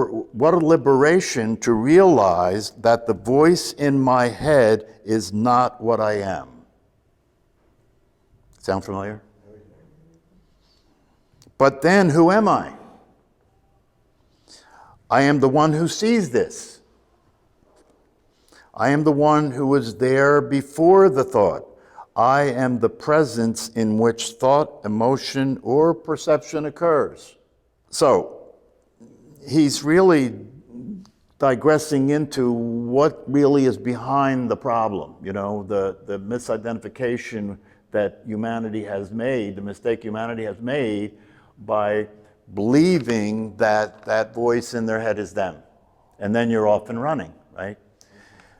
What a liberation to realize that the voice in my head is not what I am. Sound familiar? But then who am I? I am the one who sees this. I am the one who was there before the thought. I am the presence in which thought, emotion, or perception occurs. So, he's really digressing into what really is behind the problem, the misidentification that humanity has made, the mistake humanity has made by believing that that voice in their head is them. And then you're off and running, right?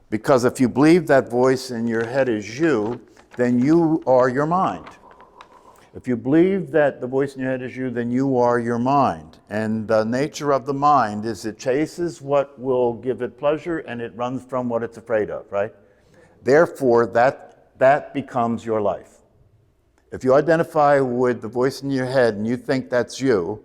Because if you believe that voice in your head is you, then you are your mind. If you believe that the voice in your head is you, then you are your mind. And the nature of the mind is it chases what will give it pleasure and it runs from what it's afraid of, right? Therefore, that becomes your life. If you identify with the voice in your head and you think that's you,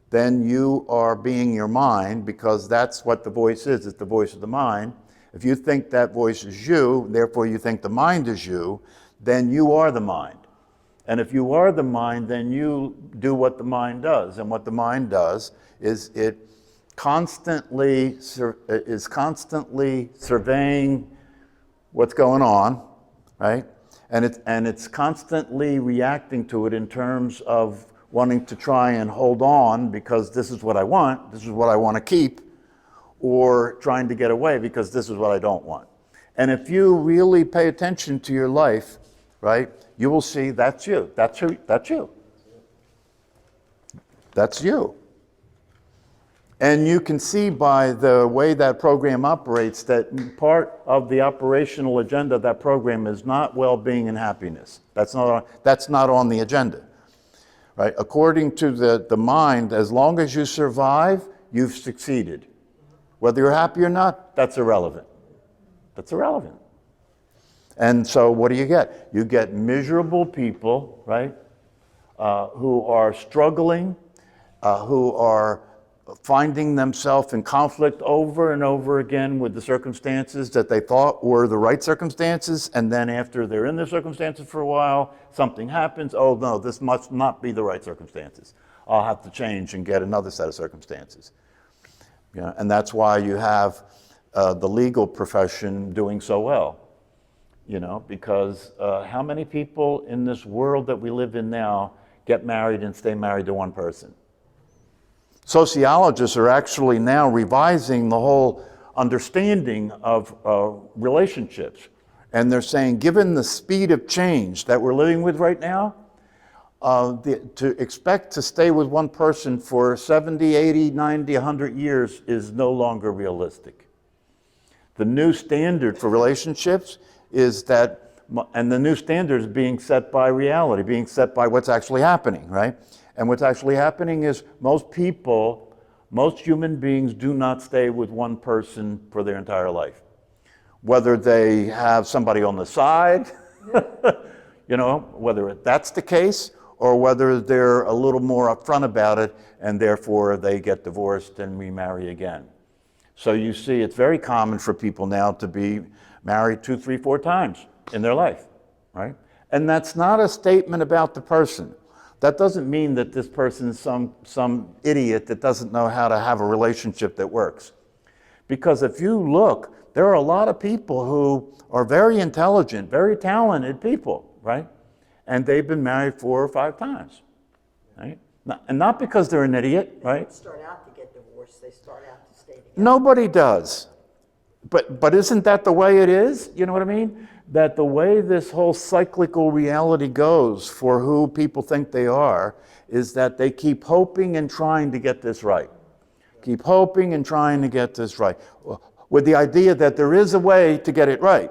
then you are being your mind, because that's what the voice is. It's the voice of the mind. If you think that voice is you, therefore you think the mind is you, then you are the mind. And if you are the mind, then you do what the mind does. And what the mind does is it is constantly surveying what's going on, right? And it's constantly reacting to it in terms of wanting to try and hold on because this is what I want, this is what I want to keep, or trying to get away because this is what I don't want. And if you really pay attention to your life, right, you will see that's you. That's you. That's you. That's you. And you can see by the way that program operates that part of the operational agenda of that program is not well-being and happiness. That's not on the agenda. Right? According to the mind, as long as you survive, you've succeeded. Whether you're happy or not, that's irrelevant. That's irrelevant. And so what do you get? You get miserable people, right, who are struggling, who are finding themselves in conflict over and over again with the circumstances that they thought were the right circumstances, and then after they're in the circumstances for a while, something happens. Oh no, this must not be the right circumstances. I'll have to change and get another set of circumstances. Yeah, and that's why you have the legal profession doing so well. Because how many people in this world that we live in now get married and stay married to one person? Sociologists are actually now revising the whole understanding of relationships. And they're saying, given the speed of change that we're living with right now, to expect to stay with one person for 70, 80, 90, 100 years is no longer realistic. The new standard for relationships is that, and the new standard is being set by reality, being set by what's actually happening, right? And what's actually happening is most human beings do not stay with one person for their entire life. Whether they have somebody on the side, whether that's the case, or whether they're a little more upfront about it and therefore they get divorced and remarry again. So you see, it's very common for people now to be married 2, 3, 4 times in their life, right? And that's not a statement about the person. That doesn't mean that this person is some idiot that doesn't know how to have a relationship that works. Because if you look, there are a lot of people who are very intelligent, very talented people, right? And they've been married 4 or 5 times, right? And not because they're an idiot, right? They don't start out to get divorced, they start out to stay together. Nobody does. But isn't that the way it is? You know what I mean? That the way this whole cyclical reality goes for who people think they are is that they keep hoping and trying to get this right. Keep hoping and trying to get this right. With the idea that there is a way to get it right.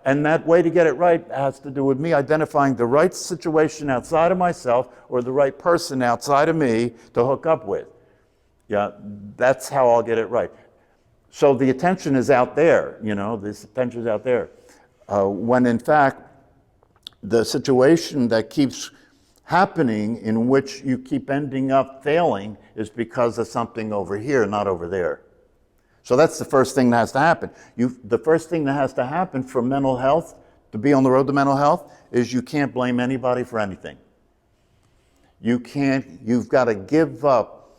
And that way to get it right has to do with me identifying the right situation outside of myself or the right person outside of me to hook up with. Yeah, that's how I'll get it right. So the attention is out there, this attention is out there. When in fact, the situation that keeps happening in which you keep ending up failing is because of something over here, not over there. So that's the first thing that has to happen. The first thing that has to happen for mental health, to be on the road to mental health, is you can't blame anybody for anything. You've got to give up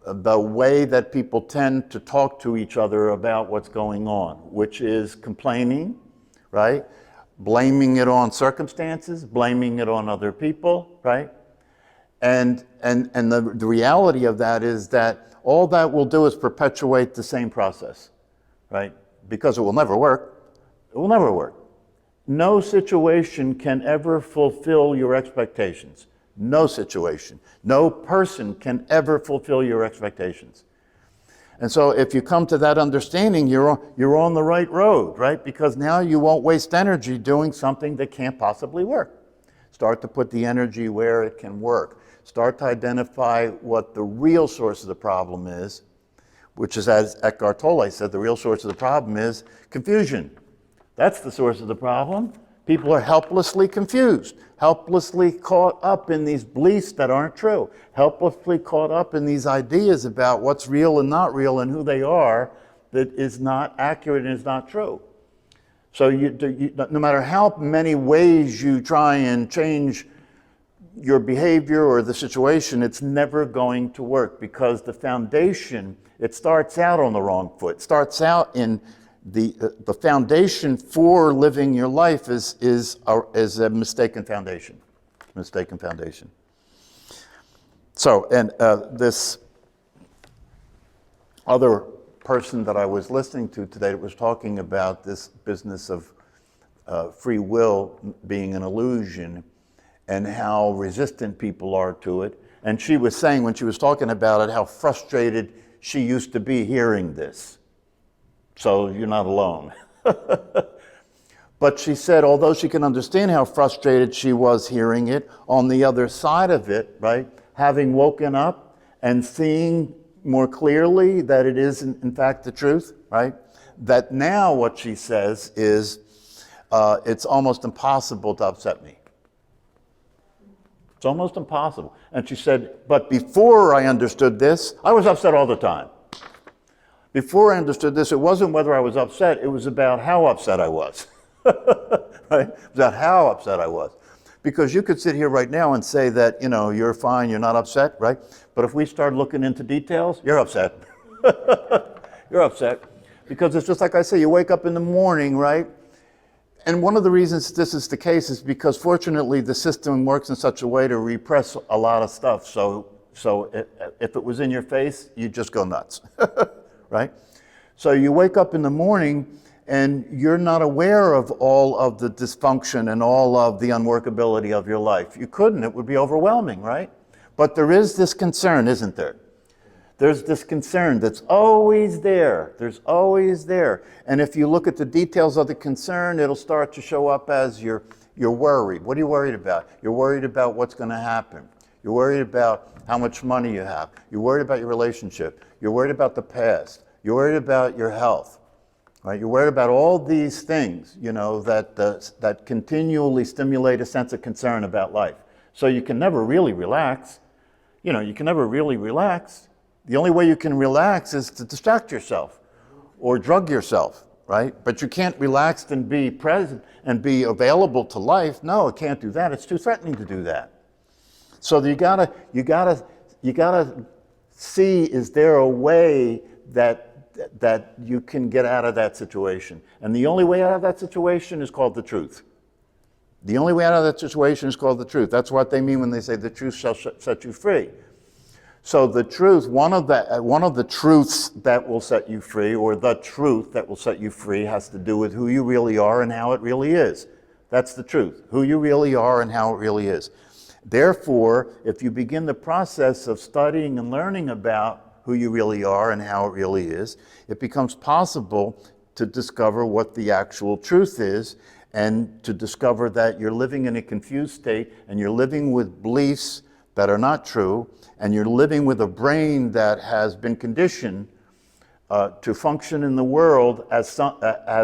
the way that people tend to talk to each other about what's going on, which is complaining, right? Blaming it on circumstances, blaming it on other people, right? And the reality of that is that all that will do is perpetuate the same process, right? Because it will never work. It will never work. No situation can ever fulfill your expectations. No situation. No person can ever fulfill your expectations. And so if you come to that understanding, you're on the right road, right? Because now you won't waste energy doing something that can't possibly work. Start to put the energy where it can work. Start to identify what the real source of the problem is, which is, as Eckhart Tolle said, the real source of the problem is confusion. That's the source of the problem. People are helplessly confused, helplessly caught up in these beliefs that aren't true, helplessly caught up in these ideas about what's real and not real and who they are that is not accurate and is not true. So no matter how many ways you try and change your behavior or the situation, it's never going to work because the foundation, it starts out on the wrong foot. It starts out in the foundation for living your life is a mistaken foundation. Mistaken foundation. So, and this other person that I was listening to today was talking about this business of free will being an illusion and how resistant people are to it. And she was saying, when she was talking about it, how frustrated she used to be hearing this. So you're not alone. But she said, although she can understand how frustrated she was hearing it, on the other side of it, right, having woken up and seeing more clearly that it is in fact the truth, right, that now what she says is, it's almost impossible to upset me. It's almost impossible. And she said, but before I understood this, I was upset all the time. Before I understood this, it wasn't whether I was upset, it was about how upset I was. Right? It was about how upset I was. Because you could sit here right now and say that, you know, you're fine, you're not upset, right? But if we start looking into details, you're upset. You're upset. Because it's just like I say, you wake up in the morning, right? And one of the reasons this is the case is because fortunately the system works in such a way to repress a lot of stuff. So if it was in your face, you'd just go nuts. Right? So you wake up in the morning and you're not aware of all of the dysfunction and all of the unworkability of your life. You couldn't, it would be overwhelming, right? But there is this concern, isn't there? There's this concern that's always there. There's always there. And if you look at the details of the concern, it'll start to show up as you're worried. What are you worried about? You're worried about what's going to happen. You're worried about how much money you have. You're worried about your relationship. You're worried about the past. You're worried about your health. Right? You're worried about all these things, you know, that continually stimulate a sense of concern about life. So you can never really relax. You know, you can never really relax. The only way you can relax is to distract yourself or drug yourself, right? But you can't relax and be present and be available to life. No, it can't do that. It's too threatening to do that. So you gotta see, is there a way that you can get out of that situation? And the only way out of that situation is called the truth. The only way out of that situation is called the truth. That's what they mean when they say the truth shall set you free. So the truth, one of the truths that will set you free, or the truth that will set you free, has to do with who you really are and how it really is. That's the truth, who you really are and how it really is. Therefore, if you begin the process of studying and learning about who you really are and how it really is, it becomes possible to discover what the actual truth is, and to discover that you're living in a confused state and you're living with beliefs that are not true, and you're living with a brain that has been conditioned to function in the world as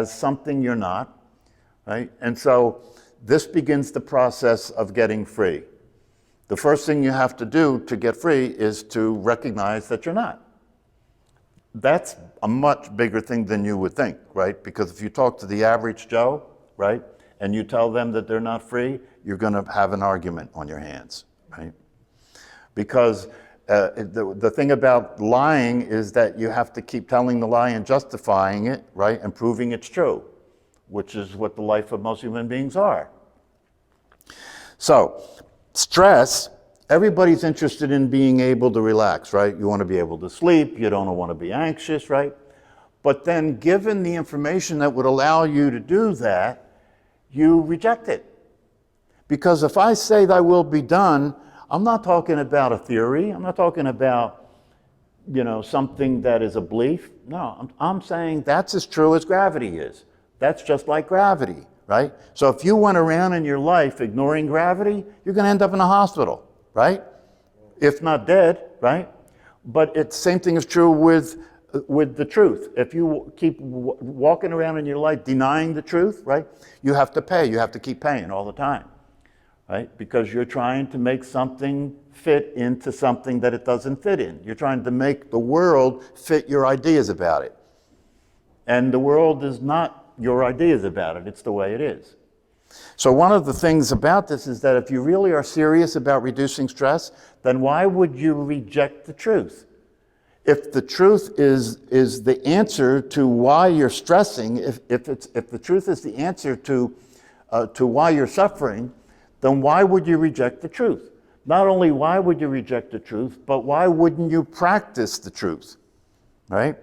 something you're not, right? And so this begins the process of getting free. the first thing you have to do to get free is to recognize that you're not. That's a much bigger thing than you would think, right? Because if you talk to the average Joe, right, and you tell them that they're not free, you're going to have an argument on your hands, right? Because the thing about lying is that you have to keep telling the lie and justifying it, right, and proving it's true, which is what the life of most human beings are. So, stress, everybody's interested in being able to relax, right? You want to be able to sleep, you don't want to be anxious, right? But then given the information that would allow you to do that, you reject it. Because if I say thy will be done, I'm not talking about a theory, I'm not talking about, something that is a belief. No, I'm saying that's as true as gravity is. That's just like gravity, right? So if you went around in your life ignoring gravity, you're going to end up in a hospital, right? If not dead, right? But the same thing is true with the truth. If you keep walking around in your life denying the truth, right? You have to pay. You have to keep paying all the time, right? Because you're trying to make something fit into something that it doesn't fit in. You're trying to make the world fit your ideas about it. And the world is not your ideas about it. It's the way it is. So one of the things about this is that if you really are serious about reducing stress, then why would you reject the truth? If the truth is the answer to why you're stressing, if the truth is the answer to why you're suffering, then why would you reject the truth? Not only why would you reject the truth, but why wouldn't you practice the truth, right?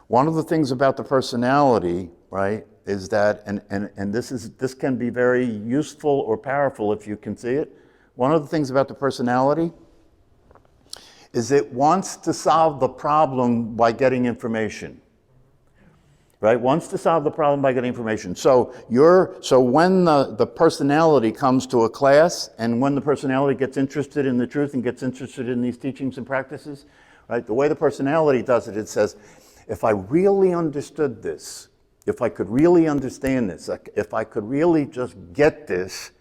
One of the things about the personality, right, is that, and this can be very useful or powerful if you can see it. One of the things about the personality is it wants to solve the problem by getting information, right? Wants to solve the problem by getting information. So when the personality comes to a class, and when the personality gets interested in the truth and gets interested in these teachings and practices, right? The way the personality does it, it says, if I really understood this, if I could really understand this, if I could really just get this,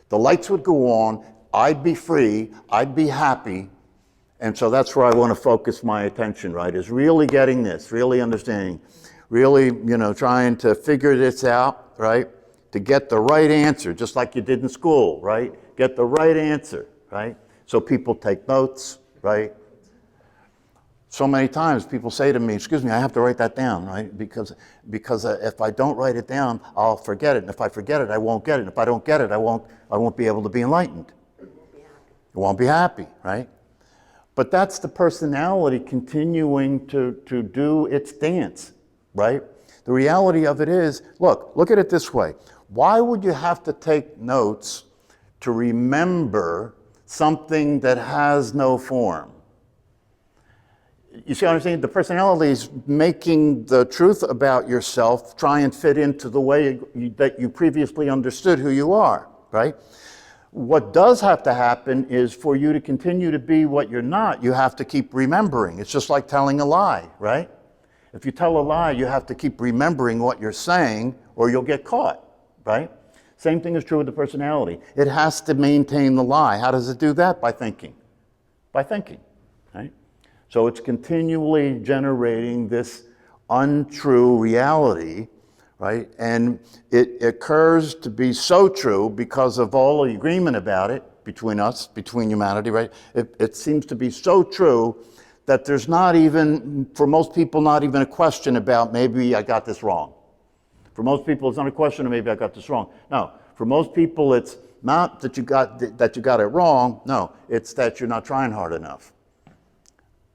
the lights would go on, I'd be free, I'd be happy. And so that's where I want to focus my attention, right, is really getting this, really understanding, really, trying to figure this out, right, to get the right answer, just like you did in school, right? Get the right answer, right? So people take notes, right? So many times people say to me, excuse me, I have to write that down, right? Because if I don't write it down, I'll forget it. And if I forget it, I won't get it. And if I don't get it, I won't be able to be enlightened. I won't be happy, right? But that's the personality continuing to do its dance, right? The reality of it is, look at it this way. Why would you have to take notes to remember something that has no form? You see what I'm saying? The personality is making the truth about yourself try and fit into the way that you previously understood who you are, right? What does have to happen is for you to continue to be what you're not, you have to keep remembering. It's just like telling a lie, right? If you tell a lie, you have to keep remembering what you're saying or you'll get caught, right? Same thing is true with the personality. It has to maintain the lie. How does it do that? By thinking. By thinking, right? So it's continually generating this untrue reality, right? And it occurs to be so true because of all the agreement about it between us, between humanity, right? It seems to be so true that there's not even, for most people, not even a question about maybe I got this wrong. For most people, it's not a question of maybe I got this wrong. No, for most people, it's not that you got it wrong. No, it's that you're not trying hard enough,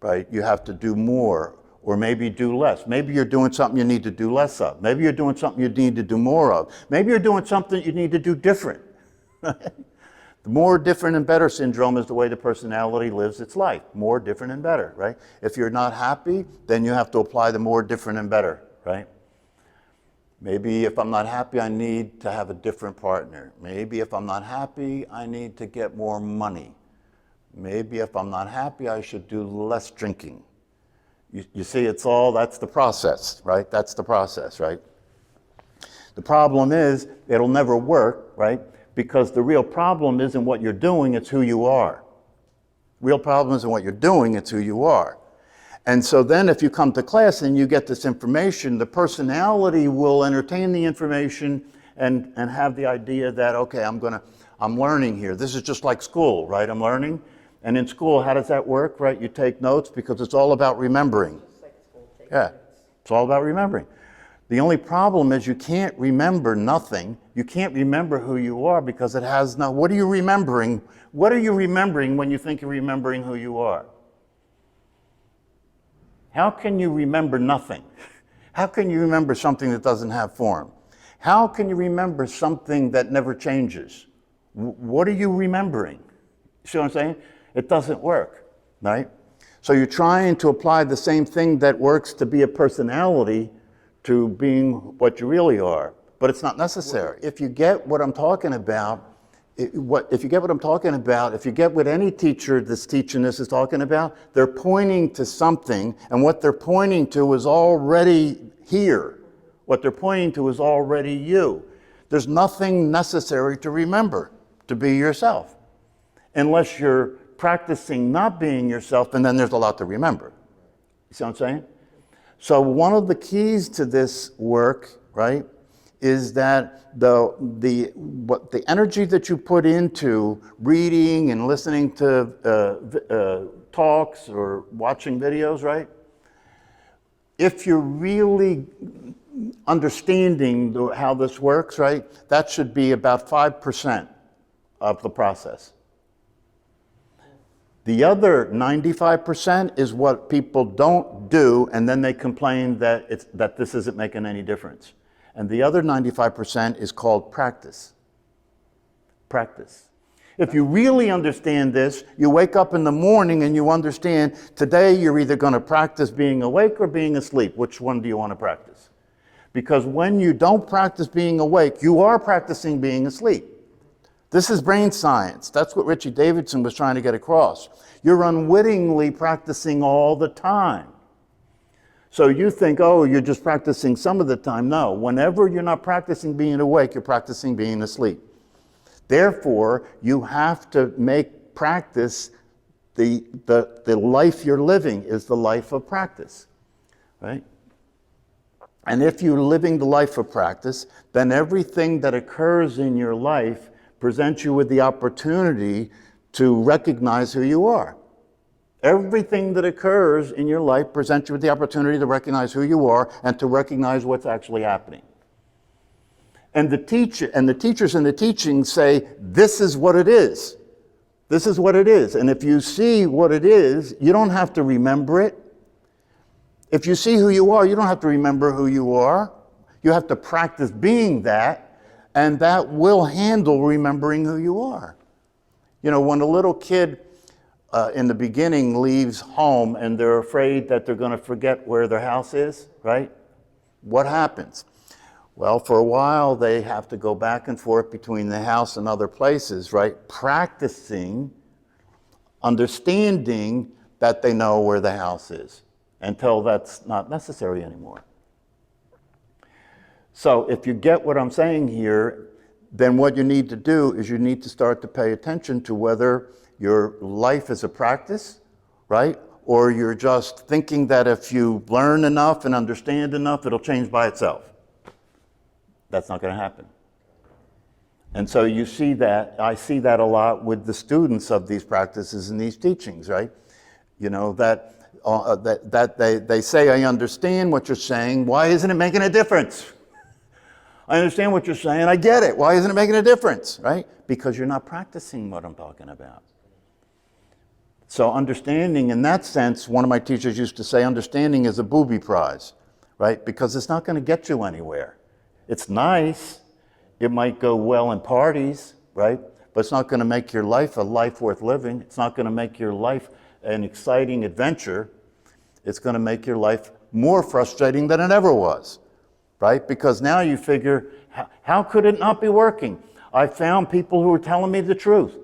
right? You have to do more. Or maybe do less. Maybe you're doing something you need to do less of. Maybe you're doing something you need to do more of. Maybe you're doing something you need to do different. The more different and better syndrome is the way the personality lives its life. More different and better, right? If you're not happy, then you have to apply the more different and better, right? Maybe if I'm not happy, I need to have a different partner. Maybe if I'm not happy, I need to get more money. Maybe if I'm not happy, I should do less drinking. You see, that's the process, right? That's the process, right? The problem is, it'll never work, right? Because the real problem isn't what you're doing, it's who you are. Real problem isn't what you're doing, it's who you are. And so then if you come to class and you get this information, the personality will entertain the information and have the idea that, okay, I'm learning here. This is just like school, right? I'm learning. And in school, how does that work, right? You take notes because it's all about remembering. Just like school, take Yeah, notes. it's all about remembering. The only problem is you can't remember nothing. You can't remember who you are because it has no, what are you remembering? What are you remembering when you think you're remembering who you are? How can you remember nothing? How can you remember something that doesn't have form? How can you remember something that never changes? What are you remembering? See what I'm saying? It doesn't work, right? So you're trying to apply the same thing that works to be a personality to being what you really are, but it's not necessary. If you get what I'm talking about, if you get what any teacher that's teaching this is talking about, they're pointing to something, and what they're pointing to is already here. What they're pointing to is already you. There's nothing necessary to remember to be yourself, unless you're practicing not being yourself, and then there's a lot to remember. You see what I'm saying? So one of the keys to this work, right, is that the energy that you put into reading and listening to talks or watching videos, right? If you're really understanding how this works, right, that should be about 5% of the process. The other 95% is what people don't do, and then they complain that this isn't making any difference. And the other 95% is called practice. Practice. If you really understand this, you wake up in the morning and you understand today you're either going to practice being awake or being asleep. Which one do you want to practice? Because when you don't practice being awake, you are practicing being asleep. This is brain science. That's what Richie Davidson was trying to get across. You're unwittingly practicing all the time. So you think, oh, you're just practicing some of the time. No, whenever you're not practicing being awake, you're practicing being asleep. Therefore, you have to make practice the life you're living is the life of practice, right? And if you're living the life of practice, then everything that occurs in your life presents you with the opportunity to recognize who you are. Everything that occurs in your life presents you with the opportunity to recognize who you are and to recognize what's actually happening. And the teachers and the teaching say, this is what it is. This is what it is. And if you see what it is, you don't have to remember it. If you see who you are, you don't have to remember who you are. You have to practice being that, and that will handle remembering who you are. You know, when a little kid in the beginning leaves home and they're afraid that they're going to forget where their house is, right? What happens? Well, for a while they have to go back and forth between the house and other places, right? Practicing, understanding that they know where the house is until that's not necessary anymore. So if you get what I'm saying here, then what you need to do is you need to start to pay attention to whether your life is a practice, right? Or you're just thinking that if you learn enough and understand enough, it'll change by itself. That's not going to happen. And so you see that, I see that a lot with the students of these practices and these teachings, right? You know, that they say, I understand what you're saying. Why isn't it making a difference? I understand what you're saying. I get it. Why isn't it making a difference, right? Because you're not practicing what I'm talking about. So understanding in that sense, one of my teachers used to say, understanding is a booby prize, right? Because it's not going to get you anywhere. It's nice. It might go well in parties, right? But it's not going to make your life a life worth living. It's not going to make your life an exciting adventure. It's going to make your life more frustrating than it ever was, right? Because now you figure, how could it not be working? I found people who are telling me the truth.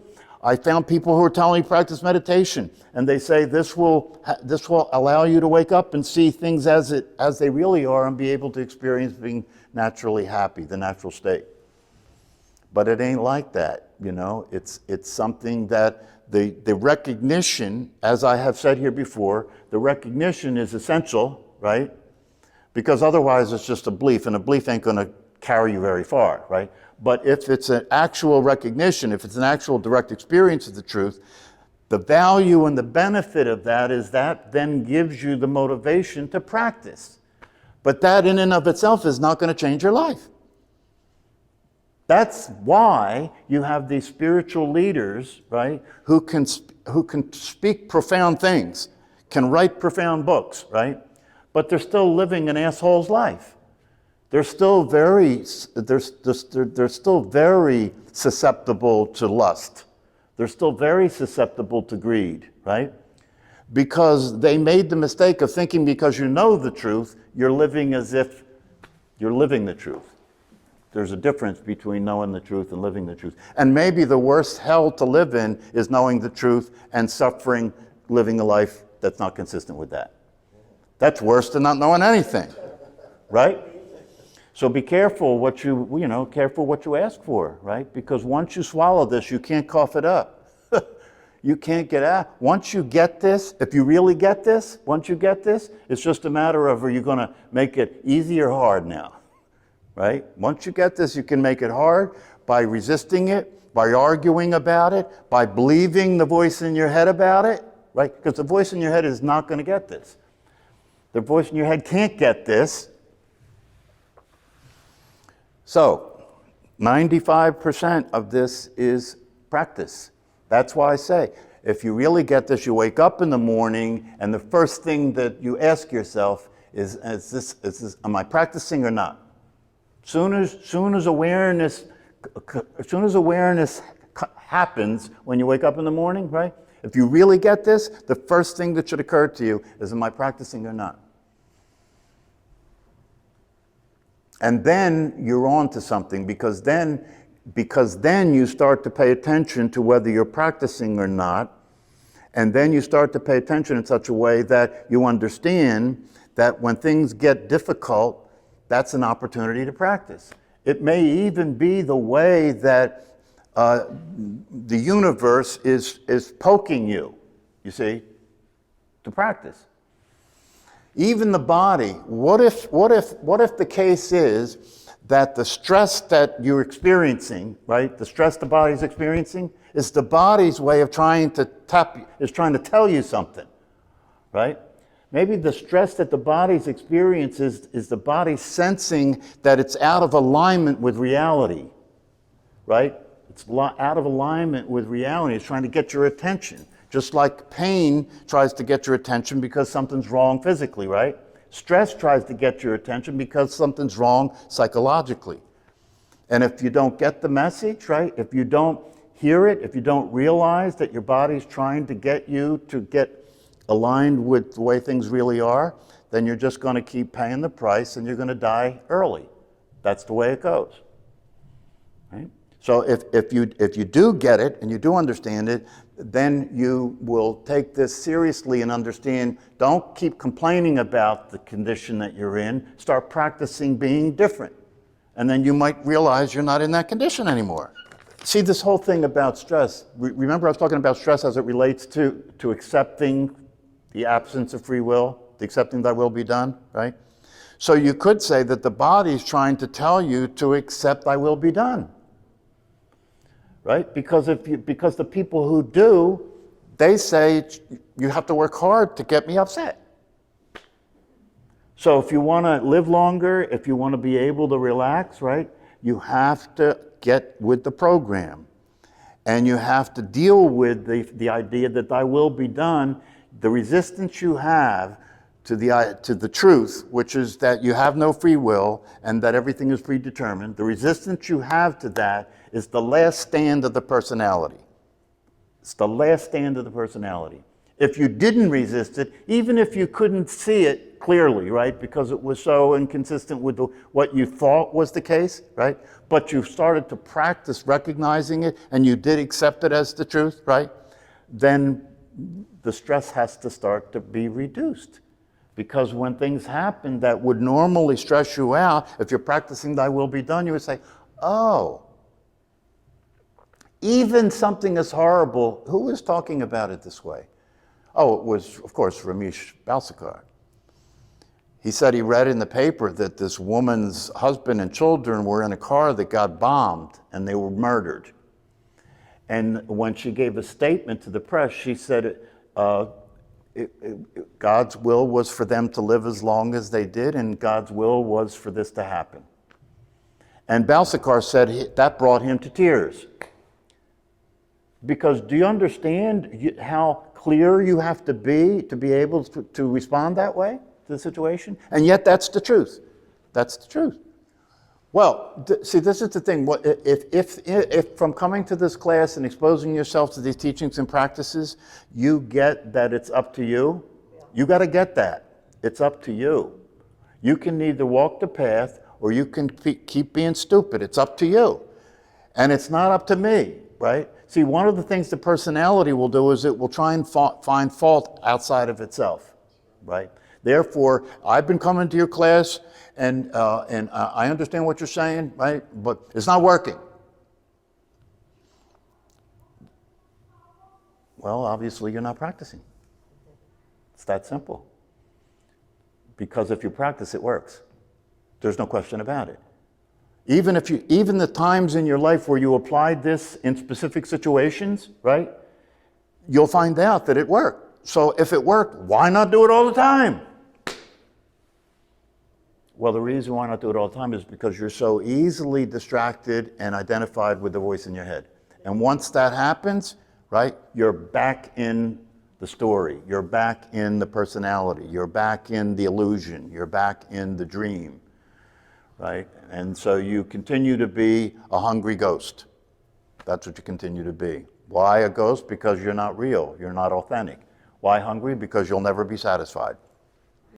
I found people who are telling me practice meditation, and they say this will allow you to wake up and see things as they really are and be able to experience being naturally happy, the natural state. But it ain't like that, you know. It's something that the recognition, as I have said here before, the recognition is essential, right? Because otherwise it's just a belief, and a belief ain't going to carry you very far, right? But if it's an actual recognition, if it's an actual direct experience of the truth, the value and the benefit of that is that then gives you the motivation to practice. But that in and of itself is not going to change your life. That's why you have these spiritual leaders, right, who can speak profound things, can write profound books, right? But they're still living an asshole's life. They're still very susceptible to lust. They're still very susceptible to greed, right? Because they made the mistake of thinking because you know the truth, you're living as if you're living the truth. There's a difference between knowing the truth and living the truth. And maybe the worst hell to live in is knowing the truth and suffering, living a life that's not consistent with that. That's worse than not knowing anything, right? So be careful what careful what you ask for, right? Because once you swallow this, you can't cough it up. You can't get out. Once you get this, if you really get this, once you get this, it's just a matter of, are you going to make it easy or hard now, right? Once you get this, you can make it hard by resisting it, by arguing about it, by believing the voice in your head about it, right? Because the voice in your head is not going to get this. The voice in your head can't get this. So, 95% of this is practice. That's why I say, if you really get this, you wake up in the morning and the first thing that you ask yourself is am I practicing or not? Soon as awareness happens when you wake up in the morning, right? If you really get this, the first thing that should occur to you is, am I practicing or not? And then you're on to something, because then you start to pay attention to whether you're practicing or not. And then you start to pay attention in such a way that you understand that when things get difficult, that's an opportunity to practice. It may even be the way that the universe is poking you, you see, to practice. Even the body, what if the case is that the stress that you're experiencing, right, the stress the body's experiencing, is the body's way of trying to tell you something, right? Maybe the stress that the body's experiences is the body sensing that it's out of alignment with reality, right? It's out of alignment with reality. It's trying to get your attention. Just like pain tries to get your attention because something's wrong physically, right? Stress tries to get your attention because something's wrong psychologically. And if you don't get the message, right? If you don't hear it, if you don't realize that your body's trying to get you to get aligned with the way things really are, then you're just going to keep paying the price and you're going to die early. That's the way it goes, right? So if you do get it and you do understand it, then you will take this seriously and understand, don't keep complaining about the condition that you're in, start practicing being different. And then you might realize you're not in that condition anymore. See, this whole thing about stress, remember I was talking about stress as it relates to accepting the absence of free will, the accepting thy will be done, right? So you could say that the body's trying to tell you to accept thy will be done. Right? Because the people who do, they say, you have to work hard to get me upset. So if you want to live longer, if you want to be able to relax, right, you have to get with the program. And you have to deal with the idea that thy will be done, the resistance you have to the truth, which is that you have no free will and that everything is predetermined. The resistance you have to that is the last stand of the personality. It's the last stand of the personality. If you didn't resist it, even if you couldn't see it clearly, right, because it was so inconsistent with what you thought was the case, right, but you started to practice recognizing it and you did accept it as the truth, right, then the stress has to start to be reduced. Because when things happen that would normally stress you out, if you're practicing thy will be done, you would say, oh, Even something as horrible, who was talking about it this way? Oh, it was, of course, Ramesh Balsekar. He said he read in the paper that this woman's husband and children were in a car that got bombed and they were murdered. And when she gave a statement to the press, she said God's will was for them to live as long as they did, and God's will was for this to happen. And Balsekar said that brought him to tears. Because do you understand how clear you have to be able to respond that way to the situation? And yet that's the truth. That's the truth. Well, see, this is the thing. If from coming to this class and exposing yourself to these teachings and practices, you get that it's up to you, you got to get that. It's up to you. You can either walk the path or you can keep being stupid. It's up to you. And it's not up to me, right? See, one of the things the personality will do is it will try and find fault outside of itself, right? Therefore, I've been coming to your class and I understand what you're saying, right? But it's not working. Well, obviously you're not practicing. It's that simple. Because if you practice, it works. There's no question about it. Even the times in your life where you applied this in specific situations, right? You'll find out that it worked. So if it worked, why not do it all the time? Well, the reason why not do it all the time is because you're so easily distracted and identified with the voice in your head. And once that happens, right, you're back in the story. You're back in the personality. You're back in the illusion. You're back in the dream, right? And so you continue to be a hungry ghost. That's what you continue to be. Why a ghost? Because you're not real. You're not authentic. Why hungry? Because you'll never be satisfied.